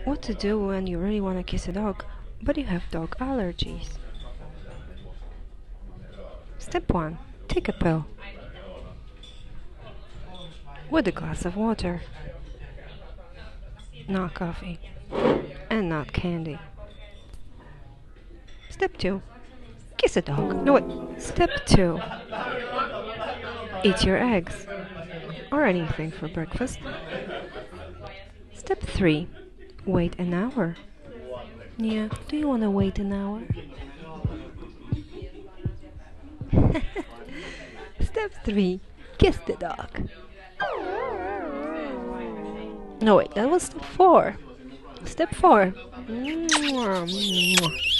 What to do when you really want to kiss a dog, but you have dog allergies? Step 1. Take a pill with a glass of water, not coffee, and not candy. Step 2. Kiss a dog. No, wait. Step 2. Eat your eggs or anything for breakfast. Step 3. Wait an hour. Yeah, do you want to wait an hour? Step 3. Kiss the dog. No, wait, that was step 4. Step 4. Mwah, mwah.